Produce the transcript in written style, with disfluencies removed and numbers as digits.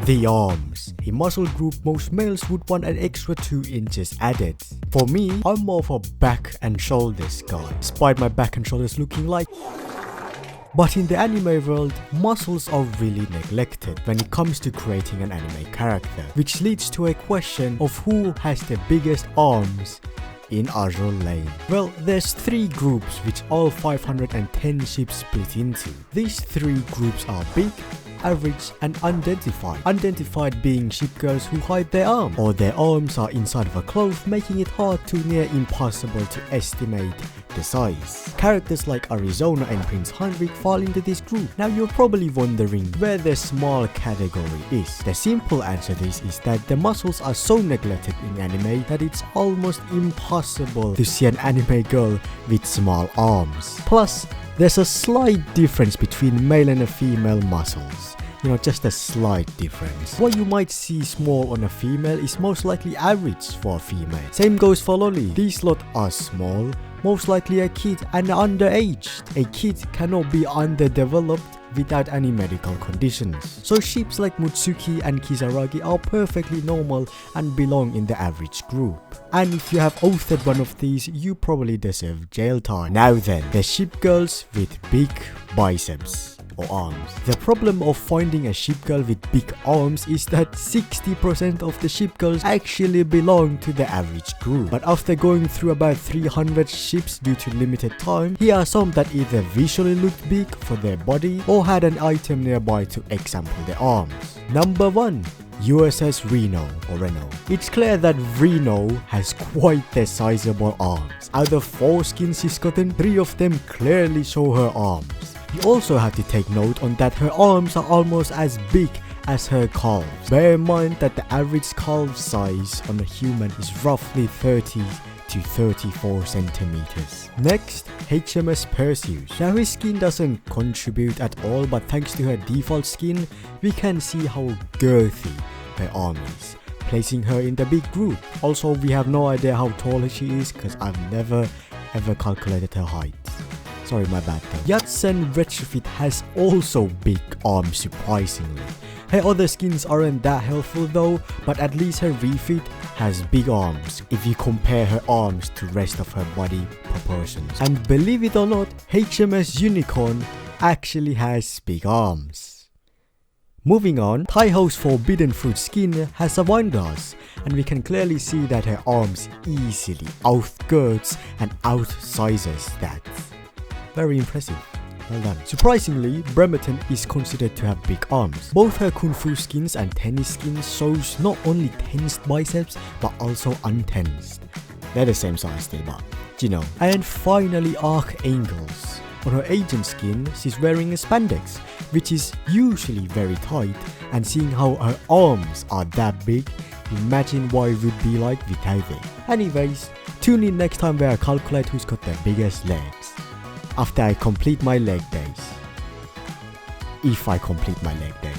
The arms, a muscle group most males would want an extra 2 inches added. For me, I'm more of a back and shoulders guy, despite my back and shoulders looking like. But in the anime world, muscles are really neglected when it comes to creating an anime character, which leads to a question of who has the biggest arms in Azur lane. Well, there's 3 groups which all 510 ships split into. These 3 groups are big, average and unidentified. Unidentified being ship girls who hide their arm, or their arms are inside of a cloth, making it hard to near impossible to estimate the size. Characters like Arizona and Prince Heinrich fall into this group. Now you're probably wondering where the small category is. The simple answer to this is that the muscles are so neglected in anime that it's almost impossible to see an anime girl with small arms. Plus, there's a slight difference between male and female muscles. Just a slight difference. What you might see small on a female is most likely average for a female. Same goes for lolly. These lot are small, most likely a kid and underaged. A kid cannot be underdeveloped without any medical conditions. So ships like Mutsuki and Kisaragi are perfectly normal and belong in the average group. And if you have authored one of these, you probably deserve jail time. Now then, the ship girls with big biceps or arms. The problem of finding a ship girl with big arms is that 60% of the ship girls actually belong to the average group. But after going through about 300 ships due to limited time, here are some that either visually looked big for their body or had an item nearby to example their arms. Number 1. USS Reno or Reno. It's clear that Reno has quite the sizable arms. Out of 4 skins she's gotten, 3 of them clearly show her arms. You also have to take note on that her arms are almost as big as her calves. Bear in mind that the average calf size on a human is roughly 30 to 34 centimeters. Next, HMS Perseus. Now his skin doesn't contribute at all, but thanks to her default skin, we can see how girthy her arm is, placing her in the big group. Also, we have no idea how tall she is because I've never ever calculated her height. Sorry, my bad though. Yatsen Retrofit has also big arms surprisingly. Her other skins aren't that helpful though, but at least her refit has big arms if you compare her arms to rest of her body proportions. And believe it or not, HMS Unicorn actually has big arms. Moving on, Taiho's Forbidden Fruit skin has a wine glass, and we can clearly see that her arms easily outskirts and outsizes that. Very impressive. Well done. Surprisingly, Bremerton is considered to have big arms. Both her Kung Fu skins and tennis skins shows not only tensed biceps but also untensed. They're the same size still, but And finally, Archangels. On her agent skin, she's wearing a spandex, which is usually very tight, and seeing how her arms are that big, imagine what it would be like without it. Anyways, tune in next time where I calculate who's got the biggest legs. After I complete my leg days. If I complete my leg days.